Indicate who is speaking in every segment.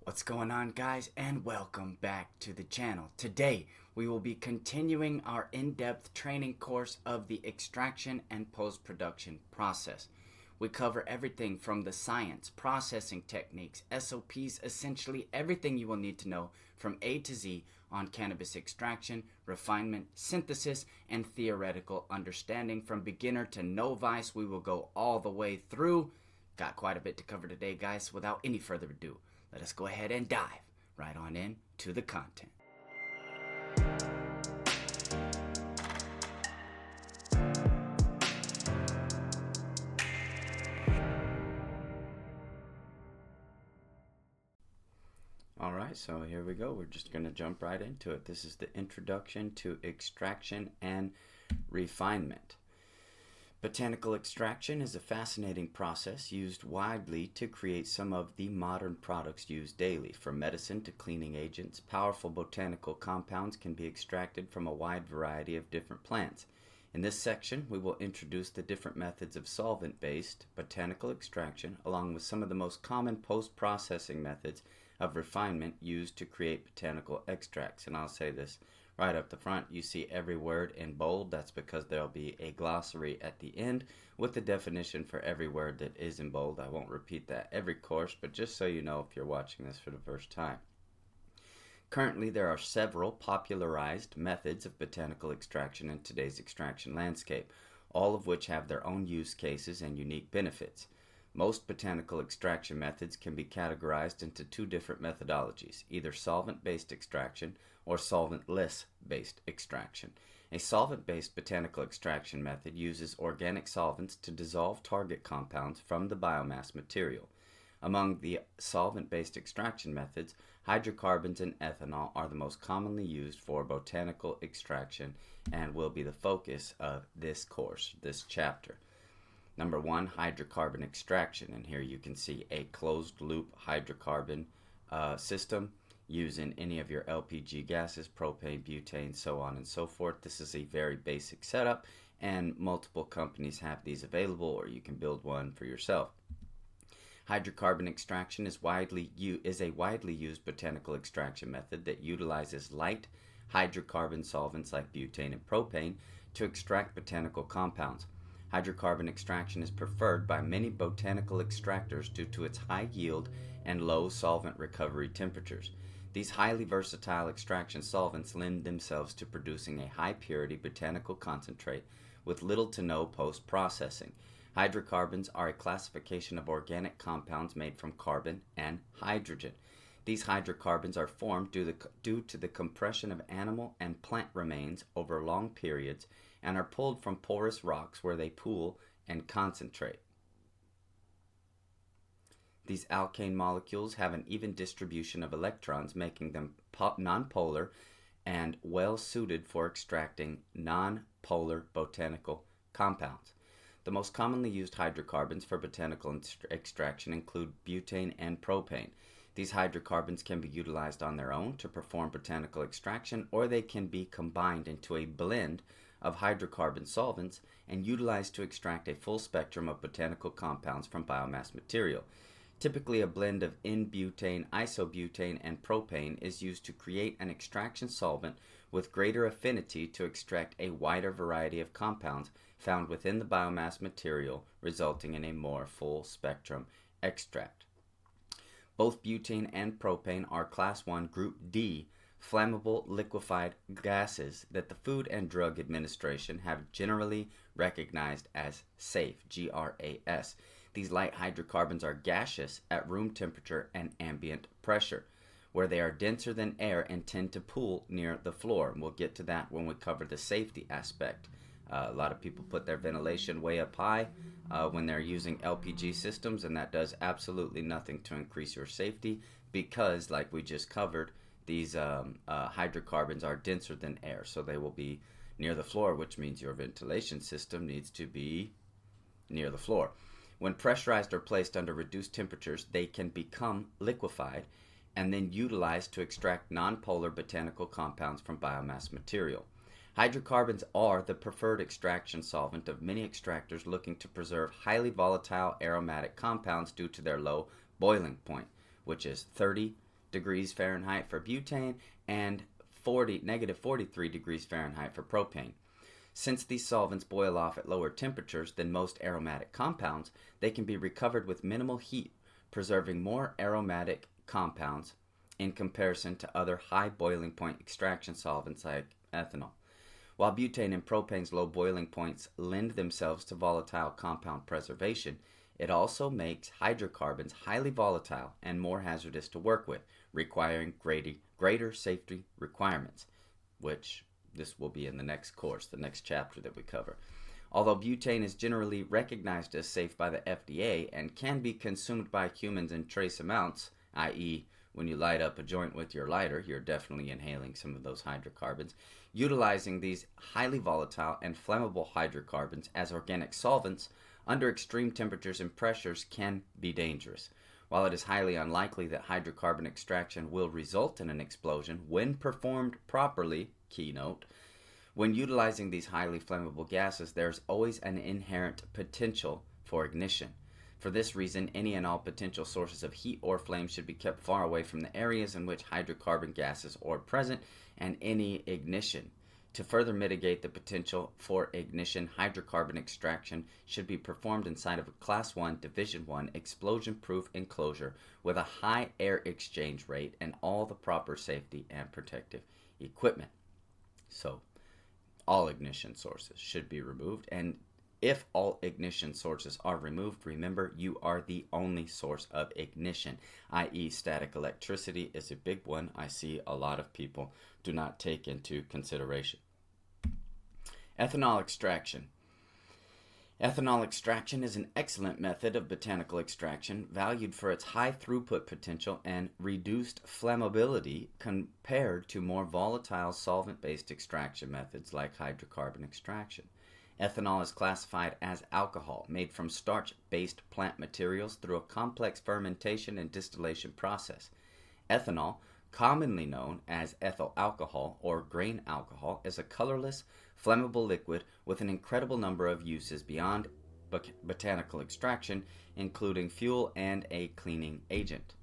Speaker 1: What's going on, guys, and welcome back to the channel. Today we will be continuing our in-depth training course of the extraction and post-production process. We cover everything from the science, processing techniques, SOPs, essentially everything you will need to know from A to Z on cannabis extraction, refinement, synthesis, and theoretical understanding. From beginner to novice, we will go all the way through. Got quite a bit to cover today, guys. Without any further ado, let us go ahead and dive right on in to the content. Alright, so here we go. We're just going to jump right into it. This is the introduction to extraction and refinement. Botanical extraction is a fascinating process used widely to create some of the modern products used daily. From medicine to cleaning agents, powerful botanical compounds can be extracted from a wide variety of different plants. In this section, we will introduce the different methods of solvent-based botanical extraction, along with some of the most common post-processing methods of refinement used to create botanical extracts. And I'll say this right up the front, you see every word in bold. That's because there'll be a glossary at the end with the definition for every word that is in bold. I won't repeat that every course, but just so you know if you're watching this for the first time. Currently, there are several popularized methods of botanical extraction in today's extraction landscape, all of which have their own use cases and unique benefits. Most botanical extraction methods can be categorized into two different methodologies, either solvent-based extraction or solventless-based extraction. A solvent-based botanical extraction method uses organic solvents to dissolve target compounds from the biomass material. Among the solvent-based extraction methods, hydrocarbons and ethanol are the most commonly used for botanical extraction and will be the focus of this course, this chapter. Number one, hydrocarbon extraction, and here you can see a closed-loop hydrocarbon system using any of your LPG gases, propane, butane, so on and so forth. This is a very basic setup, and multiple companies have these available, or you can build one for yourself. Hydrocarbon extraction is a widely used botanical extraction method that utilizes light hydrocarbon solvents like butane and propane to extract botanical compounds. Hydrocarbon extraction is preferred by many botanical extractors due to its high yield and low solvent recovery temperatures. These highly versatile extraction solvents lend themselves to producing a high purity botanical concentrate with little to no post-processing. Hydrocarbons are a classification of organic compounds made from carbon and hydrogen. These hydrocarbons are formed due to the compression of animal and plant remains over long periods and are pulled from porous rocks where they pool and concentrate. These alkane molecules have an even distribution of electrons, making them nonpolar and well suited for extracting nonpolar botanical compounds. The most commonly used hydrocarbons for botanical extraction include butane and propane. These hydrocarbons can be utilized on their own to perform botanical extraction, or they can be combined into a blend of hydrocarbon solvents and utilized to extract a full spectrum of botanical compounds from biomass material. Typically, a blend of N-butane, isobutane, and propane is used to create an extraction solvent with greater affinity to extract a wider variety of compounds found within the biomass material, resulting in a more full spectrum extract. Both butane and propane are Class 1 Group D flammable liquefied gases that the Food and Drug Administration have generally recognized as safe, GRAS. These light hydrocarbons are gaseous at room temperature and ambient pressure, where they are denser than air and tend to pool near the floor. And we'll get to that when we cover the safety aspect. A lot of people put their ventilation way up high when they're using LPG systems, and that does absolutely nothing to increase your safety because, like we just covered, these hydrocarbons are denser than air, so they will be near the floor, which means your ventilation system needs to be near the floor. When pressurized or placed under reduced temperatures, they can become liquefied and then utilized to extract nonpolar botanical compounds from biomass material. Hydrocarbons are the preferred extraction solvent of many extractors looking to preserve highly volatile aromatic compounds due to their low boiling point, which is 30 degrees Fahrenheit for butane and negative 43 degrees Fahrenheit for propane. Since these solvents boil off at lower temperatures than most aromatic compounds, they can be recovered with minimal heat, preserving more aromatic compounds in comparison to other high boiling point extraction solvents like ethanol. While butane and propane's low boiling points lend themselves to volatile compound preservation, it also makes hydrocarbons highly volatile and more hazardous to work with, requiring greater safety requirements, which this will be in the next course, the next chapter that we cover. Although butane is generally recognized as safe by the FDA and can be consumed by humans in trace amounts, i.e., when you light up a joint with your lighter, you're definitely inhaling some of those hydrocarbons. Utilizing these highly volatile and flammable hydrocarbons as organic solvents under extreme temperatures and pressures can be dangerous. While it is highly unlikely that hydrocarbon extraction will result in an explosion when performed properly, keynote, when utilizing these highly flammable gases, there's always an inherent potential for ignition. For this reason, any and all potential sources of heat or flame should be kept far away from the areas in which hydrocarbon gases are present and any ignition. To further mitigate the potential for ignition, hydrocarbon extraction should be performed inside of a Class 1 Division 1 explosion-proof enclosure with a high air exchange rate and all the proper safety and protective equipment. So, all ignition sources should be removed, and if all ignition sources are removed, remember you are the only source of ignition, i.e. static electricity is a big one I see a lot of people do not take into consideration. Ethanol extraction. Ethanol extraction is an excellent method of botanical extraction, valued for its high throughput potential and reduced flammability compared to more volatile solvent-based extraction methods like hydrocarbon extraction. Ethanol is classified as alcohol made from starch-based plant materials through a complex fermentation and distillation process. Ethanol, commonly known as ethyl alcohol or grain alcohol, is a colorless, flammable liquid with an incredible number of uses beyond botanical extraction, including fuel and a cleaning agent.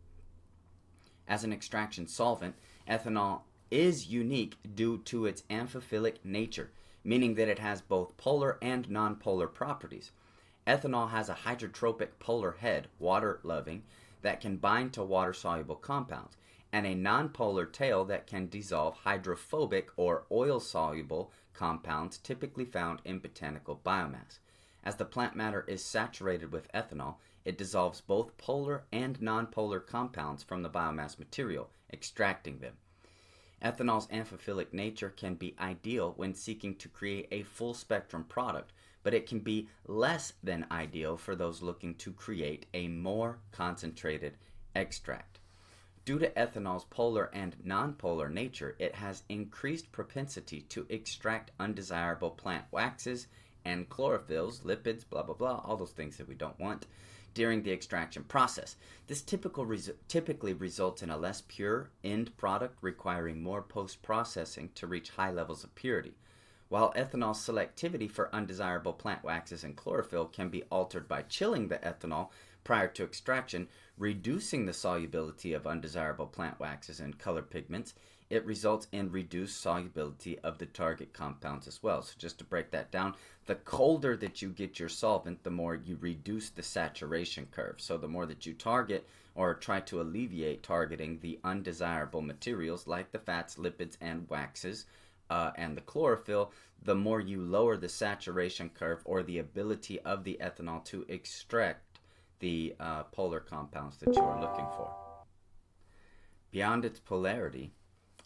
Speaker 1: As an extraction solvent, ethanol is unique due to its amphiphilic nature, meaning that it has both polar and nonpolar properties. Ethanol has a hydrotropic polar head, water-loving, that can bind to water-soluble compounds, and a nonpolar tail that can dissolve hydrophobic or oil-soluble compounds typically found in botanical biomass. As the plant matter is saturated with ethanol, it dissolves both polar and nonpolar compounds from the biomass material, extracting them. Ethanol's amphiphilic nature can be ideal when seeking to create a full-spectrum product, but it can be less than ideal for those looking to create a more concentrated extract. Due to ethanol's polar and nonpolar nature, it has increased propensity to extract undesirable plant waxes and chlorophylls, lipids, blah, blah, blah, all those things that we don't want during the extraction process. This typically results in a less pure end product requiring more post-processing to reach high levels of purity. While ethanol's selectivity for undesirable plant waxes and chlorophyll can be altered by chilling the ethanol prior to extraction, reducing the solubility of undesirable plant waxes and color pigments, it results in reduced solubility of the target compounds as well. So just to break that down, the colder that you get your solvent, the more you reduce the saturation curve. So the more that you target or try to alleviate targeting the undesirable materials like the fats, lipids, and waxes, and the chlorophyll, the more you lower the saturation curve or the ability of the ethanol to extract the polar compounds that you are looking for. Beyond its polarity,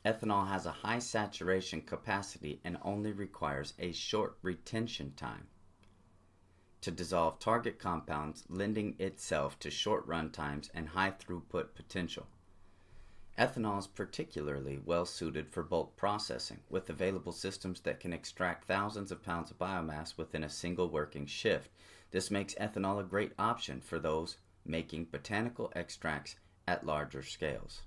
Speaker 1: ethanol has a high saturation capacity and only requires a short retention time to dissolve target compounds, lending itself to short run times and high throughput potential. Ethanol is particularly well suited for bulk processing, with available systems that can extract thousands of pounds of biomass within a single working shift. This makes ethanol a great option for those making botanical extracts at larger scales.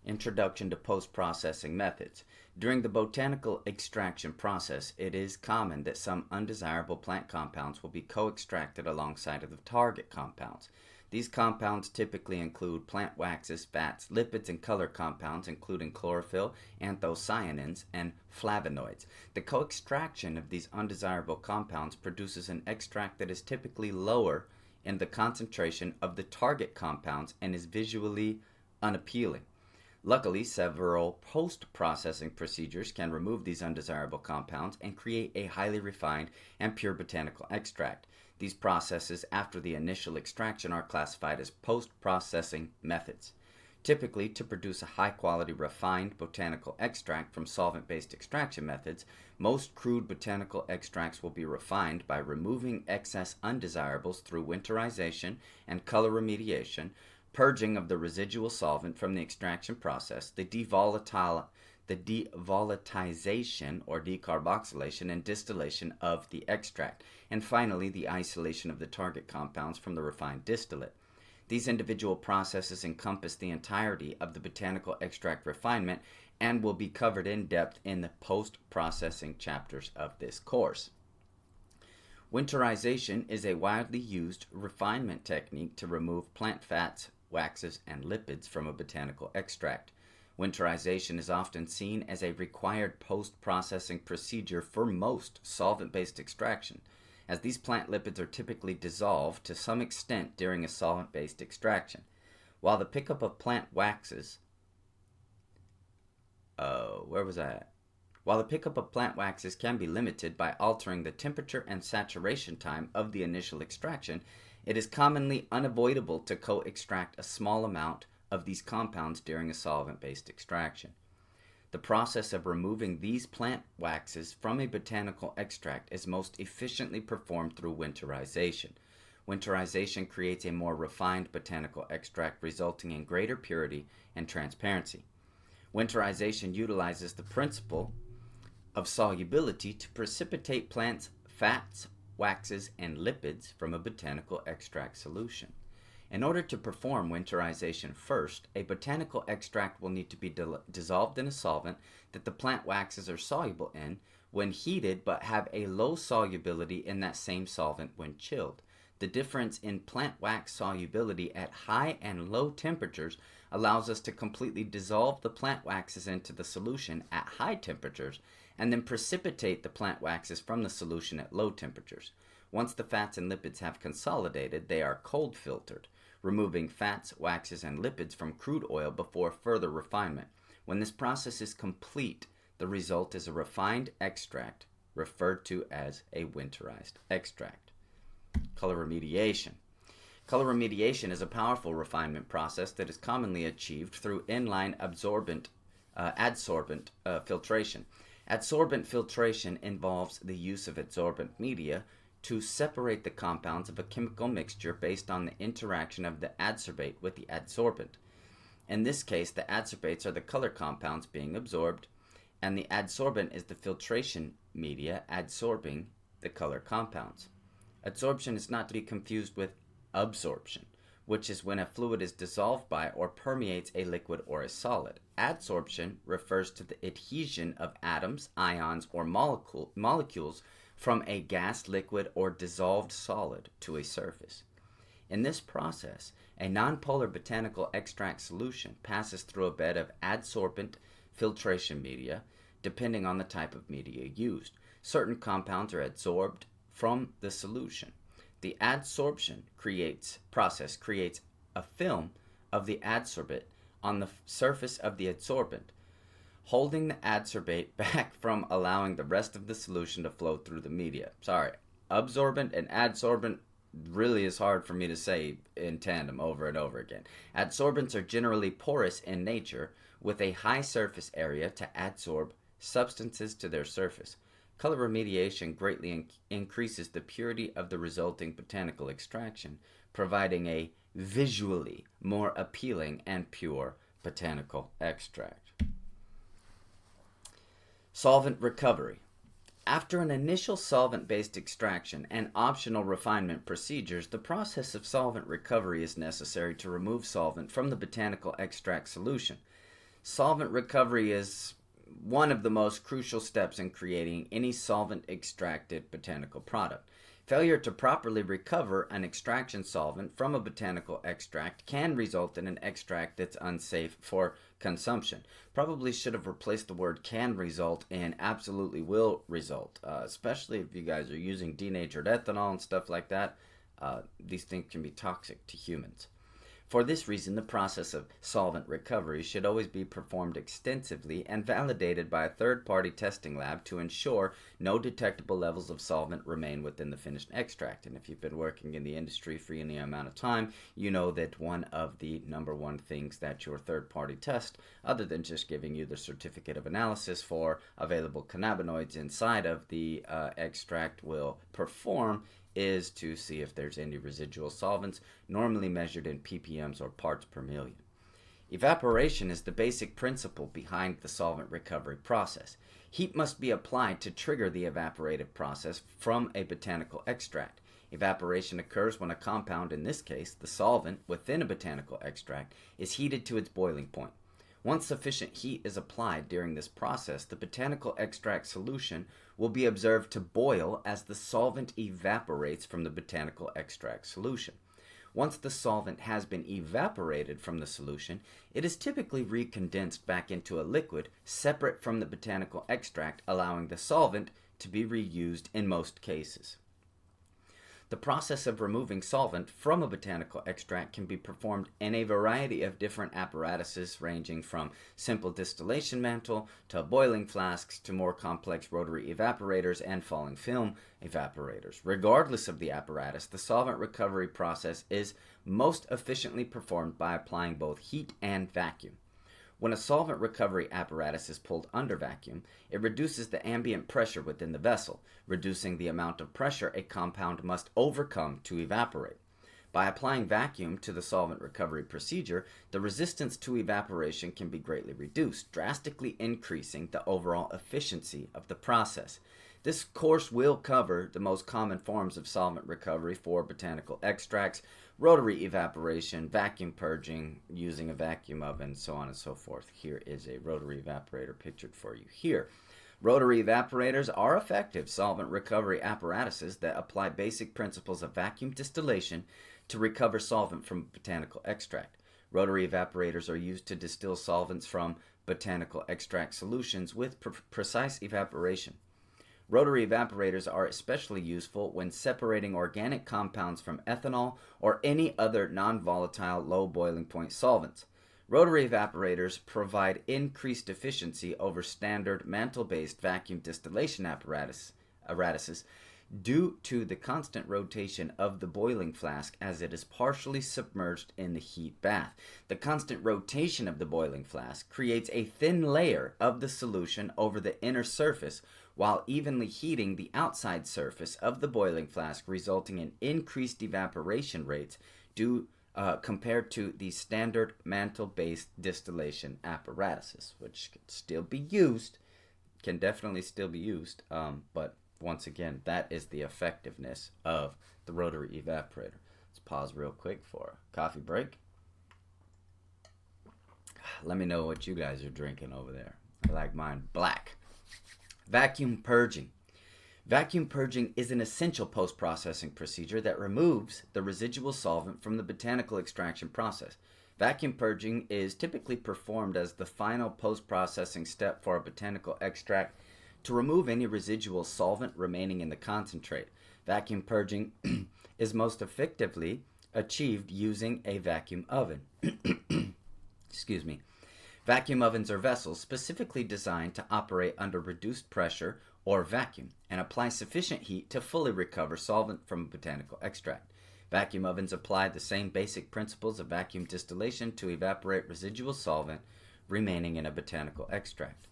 Speaker 1: Introduction to post-processing methods. During the botanical extraction process, it is common that some undesirable plant compounds will be co-extracted alongside of the target compounds. These compounds typically include plant waxes, fats, lipids, and color compounds, including chlorophyll, anthocyanins, and flavonoids. The co-extraction of these undesirable compounds produces an extract that is typically lower in the concentration of the target compounds and is visually unappealing. Luckily, several post-processing procedures can remove these undesirable compounds and create a highly refined and pure botanical extract. These processes after the initial extraction are classified as post-processing methods. Typically, to produce a high-quality refined botanical extract from solvent-based extraction methods, most crude botanical extracts will be refined by removing excess undesirables through winterization and color remediation, purging of the residual solvent from the extraction process, the devolatilization or decarboxylation and distillation of the extract, and finally the isolation of the target compounds from the refined distillate. These individual processes encompass the entirety of the botanical extract refinement and will be covered in depth in the post-processing chapters of this course. Winterization is a widely used refinement technique to remove plant fats, waxes, and lipids from a botanical extract. Winterization is often seen as a required post-processing procedure for most solvent-based extraction, as these plant lipids are typically dissolved to some extent during a solvent-based extraction. While the pickup of plant waxes can be limited by altering the temperature and saturation time of the initial extraction, it is commonly unavoidable to co-extract a small amount of these compounds during a solvent-based extraction. The process of removing these plant waxes from a botanical extract is most efficiently performed through winterization. Winterization creates a more refined botanical extract, resulting in greater purity and transparency. Winterization utilizes the principle of solubility to precipitate plants' fats, waxes, and lipids from a botanical extract solution. In order to perform winterization first, a botanical extract will need to be dissolved in a solvent that the plant waxes are soluble in when heated, but have a low solubility in that same solvent when chilled. The difference in plant wax solubility at high and low temperatures allows us to completely dissolve the plant waxes into the solution at high temperatures and then precipitate the plant waxes from the solution at low temperatures. Once the fats and lipids have consolidated, they are cold filtered, removing fats, waxes, and lipids from crude oil before further refinement. When this process is complete, the result is a refined extract referred to as a winterized extract. Color remediation. Color remediation is a powerful refinement process that is commonly achieved through inline adsorbent filtration. Adsorbent filtration involves the use of adsorbent media to separate the compounds of a chemical mixture based on the interaction of the adsorbate with the adsorbent. In this case, the adsorbates are the color compounds being absorbed, and the adsorbent is the filtration media adsorbing the color compounds. Adsorption is not to be confused with absorption, which is when a fluid is dissolved by or permeates a liquid or a solid. Adsorption refers to the adhesion of atoms, ions, or molecules from a gas, liquid, or dissolved solid to a surface. In this process, a nonpolar botanical extract solution passes through a bed of adsorbent filtration media, depending on the type of media used. Certain compounds are adsorbed from the solution. The adsorption process creates a film of the adsorbate on the surface of the adsorbent, holding the adsorbate back from allowing the rest of the solution to flow through the media. Sorry, absorbent and adsorbent really is hard for me to say in tandem over and over again. Adsorbents are generally porous in nature with a high surface area to adsorb substances to their surface. Color remediation greatly increases the purity of the resulting botanical extraction, providing a visually more appealing and pure botanical extract. Solvent recovery. After an initial solvent-based extraction and optional refinement procedures, the process of solvent recovery is necessary to remove solvent from the botanical extract solution. Solvent recovery is one of the most crucial steps in creating any solvent-extracted botanical product. Failure to properly recover an extraction solvent from a botanical extract can result in an extract that's unsafe for consumption. Probably should have replaced the word can result in absolutely will result, especially if you guys are using denatured ethanol and stuff like that. These things can be toxic to humans. For this reason, the process of solvent recovery should always be performed extensively and validated by a third-party testing lab to ensure no detectable levels of solvent remain within the finished extract. And if you've been working in the industry for any amount of time, you know that one of the number one things that your third-party test, other than just giving you the certificate of analysis for available cannabinoids inside of the extract, will perform is to see if there's any residual solvents, normally measured in ppms or parts per million. Evaporation is the basic principle behind the solvent recovery process. Heat must be applied to trigger the evaporative process from a botanical extract. Evaporation occurs when a compound, in this case the solvent within a botanical extract, is heated to its boiling point. Once sufficient heat is applied during this process, the botanical extract solution will be observed to boil as the solvent evaporates from the botanical extract solution. Once the solvent has been evaporated from the solution, it is typically recondensed back into a liquid separate from the botanical extract, allowing the solvent to be reused in most cases. The process of removing solvent from a botanical extract can be performed in a variety of different apparatuses, ranging from simple distillation mantle to boiling flasks to more complex rotary evaporators and falling film evaporators. Regardless of the apparatus, the solvent recovery process is most efficiently performed by applying both heat and vacuum. When a solvent recovery apparatus is pulled under vacuum, it reduces the ambient pressure within the vessel, reducing the amount of pressure a compound must overcome to evaporate. By applying vacuum to the solvent recovery procedure, the resistance to evaporation can be greatly reduced, drastically increasing the overall efficiency of the process. This course will cover the most common forms of solvent recovery for botanical extracts, rotary evaporation, vacuum purging using a vacuum oven, so on and so forth. Here is a rotary evaporator pictured for you here. Rotary evaporators are effective solvent recovery apparatuses that apply basic principles of vacuum distillation to recover solvent from botanical extract. Rotary evaporators are used to distill solvents from botanical extract solutions with precise evaporation. Rotary evaporators are especially useful when separating organic compounds from ethanol or any other non-volatile low boiling point solvents. Rotary evaporators provide increased efficiency over standard mantle-based vacuum distillation apparatuses due to the constant rotation of the boiling flask as it is partially submerged in the heat bath. The constant rotation of the boiling flask creates a thin layer of the solution over the inner surface while evenly heating the outside surface of the boiling flask, resulting in increased evaporation rates compared to the standard mantle-based distillation apparatuses, which can definitely still be used, but once again, that is the effectiveness of the rotary evaporator. Let's pause real quick for a coffee break. Let me know what you guys are drinking over there. I like mine black. Vacuum purging. Vacuum purging is an essential post-processing procedure that removes the residual solvent from the botanical extraction process. Vacuum purging is typically performed as the final post-processing step for a botanical extract to remove any residual solvent remaining in the concentrate. Vacuum purging is most effectively achieved using a vacuum oven. Excuse me. Vacuum ovens are vessels specifically designed to operate under reduced pressure or vacuum and apply sufficient heat to fully recover solvent from a botanical extract. Vacuum ovens apply the same basic principles of vacuum distillation to evaporate residual solvent remaining in a botanical extract.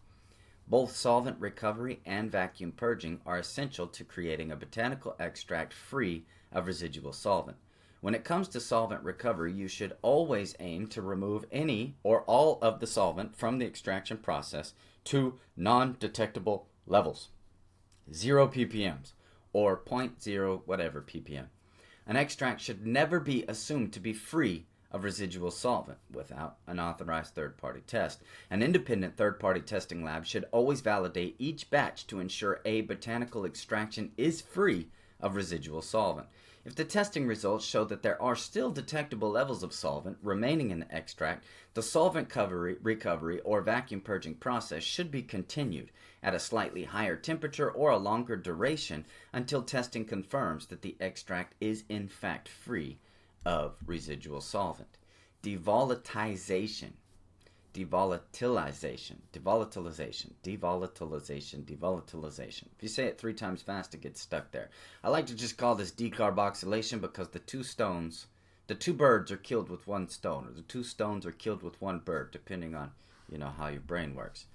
Speaker 1: Both solvent recovery and vacuum purging are essential to creating a botanical extract free of residual solvent. When it comes to solvent recovery, you should always aim to remove any or all of the solvent from the extraction process to non-detectable levels, 0 ppms or 0.0 whatever ppm. An extract should never be assumed to be free of residual solvent without an authorized third-party test. An independent third-party testing lab should always validate each batch to ensure a botanical extraction is free of residual solvent. If the testing results show that there are still detectable levels of solvent remaining in the extract, the solvent recovery or vacuum purging process should be continued at a slightly higher temperature or a longer duration until testing confirms that the extract is in fact free of residual solvent. Devolatilization. Devolatilization. If you say it 3 times fast, it gets stuck there. I like to just call this decarboxylation because the two birds are killed with one stone, or the 2 stones are killed with 1 bird, depending on, how your brain works.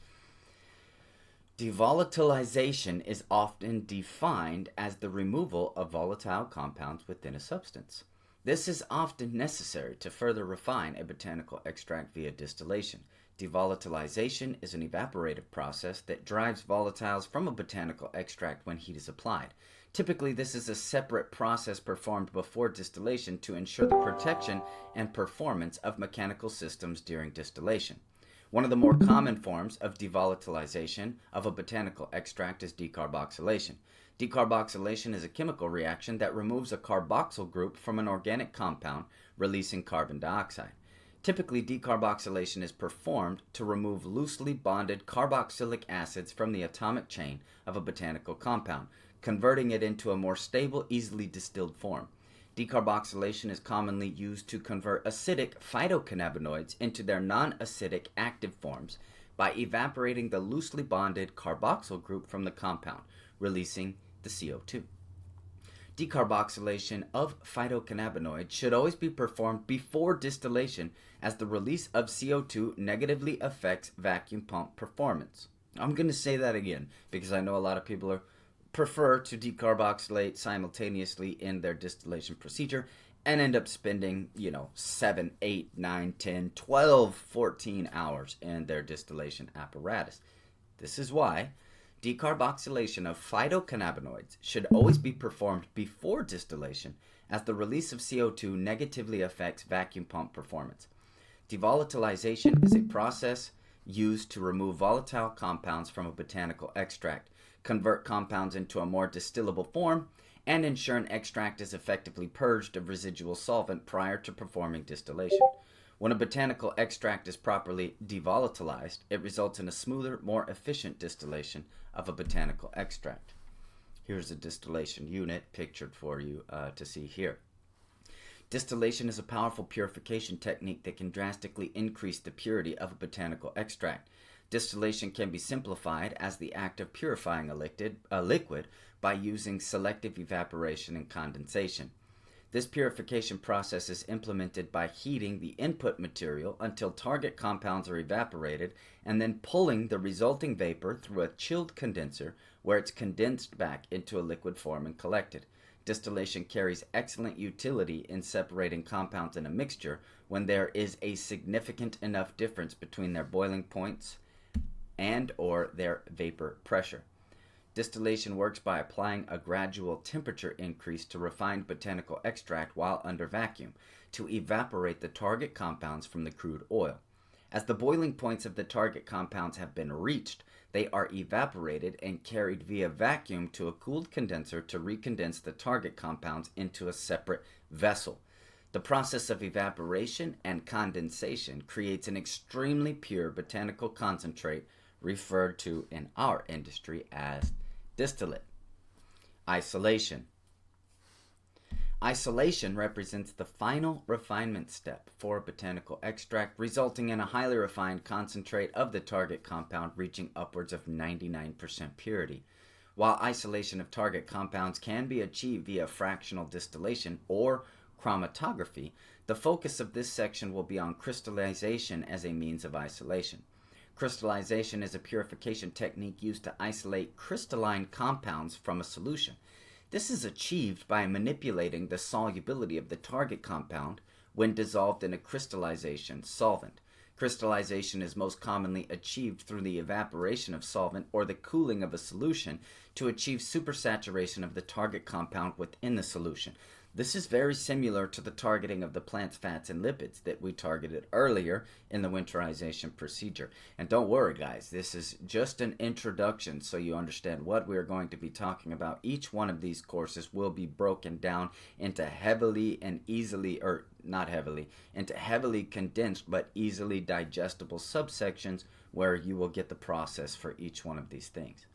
Speaker 1: Devolatilization is often defined as the removal of volatile compounds within a substance. This is often necessary to further refine a botanical extract via distillation. Devolatilization is an evaporative process that drives volatiles from a botanical extract when heat is applied. Typically, this is a separate process performed before distillation to ensure the protection and performance of mechanical systems during distillation. One of the more common forms of devolatilization of a botanical extract is decarboxylation. Decarboxylation is a chemical reaction that removes a carboxyl group from an organic compound, releasing carbon dioxide. Typically, decarboxylation is performed to remove loosely bonded carboxylic acids from the atomic chain of a botanical compound, converting it into a more stable, easily distilled form. Decarboxylation is commonly used to convert acidic phytocannabinoids into their non-acidic active forms by evaporating the loosely bonded carboxyl group from the compound, releasing the CO2. Decarboxylation of phytocannabinoids should always be performed before distillation, as the release of CO2 negatively affects vacuum pump performance. I'm going to say that again because I know a lot of people prefer to decarboxylate simultaneously in their distillation procedure and end up spending, 7, 8, 9, 10, 12, 14 hours in their distillation apparatus. This is why decarboxylation of phytocannabinoids should always be performed before distillation, as the release of CO2 negatively affects vacuum pump performance. Devolatilization is a process used to remove volatile compounds from a botanical extract, convert compounds into a more distillable form, and ensure an extract is effectively purged of residual solvent prior to performing distillation. When a botanical extract is properly devolatilized, it results in a smoother, more efficient distillation of a botanical extract. Here's a distillation unit pictured for you to see here. Distillation is a powerful purification technique that can drastically increase the purity of a botanical extract. Distillation can be simplified as the act of purifying a liquid by using selective evaporation and condensation. This purification process is implemented by heating the input material until target compounds are evaporated and then pulling the resulting vapor through a chilled condenser where it's condensed back into a liquid form and collected. Distillation carries excellent utility in separating compounds in a mixture when there is a significant enough difference between their boiling points and or their vapor pressure. Distillation works by applying a gradual temperature increase to refined botanical extract while under vacuum to evaporate the target compounds from the crude oil. As the boiling points of the target compounds have been reached, they are evaporated and carried via vacuum to a cooled condenser to recondense the target compounds into a separate vessel. The process of evaporation and condensation creates an extremely pure botanical concentrate referred to in our industry as distillate. Isolation. Isolation represents the final refinement step for a botanical extract, resulting in a highly refined concentrate of the target compound reaching upwards of 99% purity. While isolation of target compounds can be achieved via fractional distillation or chromatography, the focus of this section will be on crystallization as a means of isolation. Crystallization is a purification technique used to isolate crystalline compounds from a solution. This is achieved by manipulating the solubility of the target compound when dissolved in a crystallization solvent. Crystallization is most commonly achieved through the evaporation of solvent or the cooling of a solution to achieve supersaturation of the target compound within the solution. This is very similar to the targeting of the plant's fats and lipids that we targeted earlier in the winterization procedure. And don't worry, guys, this is just an introduction so you understand what we're going to be talking about. Each one of these courses will be broken down into heavily and easily, or not heavily, into heavily condensed but easily digestible subsections where you will get the process for each one of these things.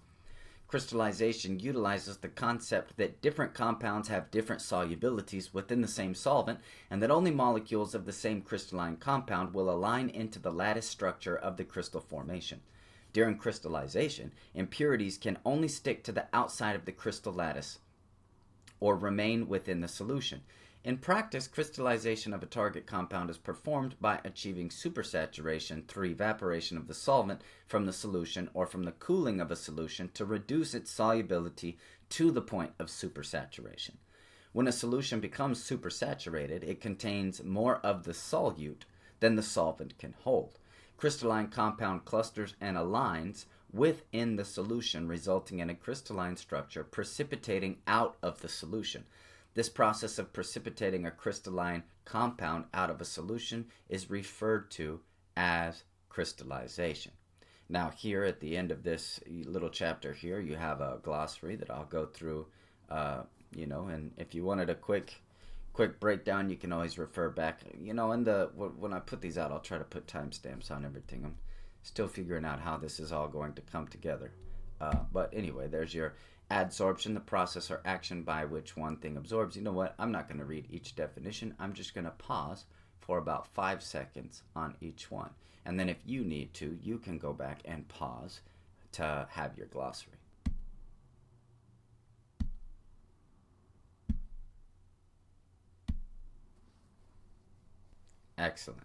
Speaker 1: Crystallization utilizes the concept that different compounds have different solubilities within the same solvent, and that only molecules of the same crystalline compound will align into the lattice structure of the crystal formation. During crystallization, impurities can only stick to the outside of the crystal lattice or remain within the solution. In practice, crystallization of a target compound is performed by achieving supersaturation through evaporation of the solvent from the solution or from the cooling of a solution to reduce its solubility to the point of supersaturation. When a solution becomes supersaturated, it contains more of the solute than the solvent can hold. Crystalline compound clusters and aligns within the solution, resulting in a crystalline structure precipitating out of the solution. This process of precipitating a crystalline compound out of a solution is referred to as crystallization. Now here at the end of this little chapter here, you have a glossary that I'll go through, and if you wanted a quick breakdown, you can always refer back. When I put these out, I'll try to put timestamps on everything. I'm still figuring out how this is all going to come together. But anyway, there's your adsorption, the process or action by which one thing absorbs. You know what? I'm not going to read each definition. I'm just going to pause for about 5 seconds on each one. And then if you need to, you can go back and pause to have your glossary. Excellent.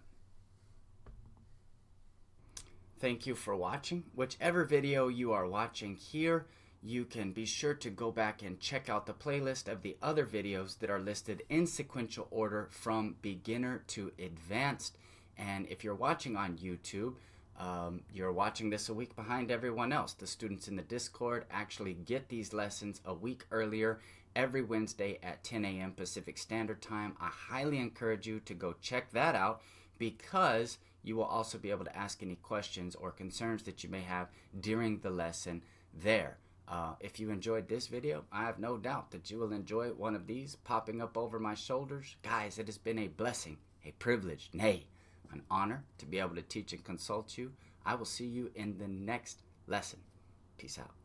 Speaker 1: Thank you for watching. Whichever video you are watching here, you can be sure to go back and check out the playlist of the other videos that are listed in sequential order from beginner to advanced. And if you're watching on YouTube, you're watching this a week behind everyone else. The students in the Discord actually get these lessons a week earlier every Wednesday at 10 a.m. Pacific Standard Time. I highly encourage you to go check that out, because you will also be able to ask any questions or concerns that you may have during the lesson there. If you enjoyed this video, I have no doubt that you will enjoy one of these popping up over my shoulders. Guys, it has been a blessing, a privilege, nay, an honor to be able to teach and consult you. I will see you in the next lesson. Peace out.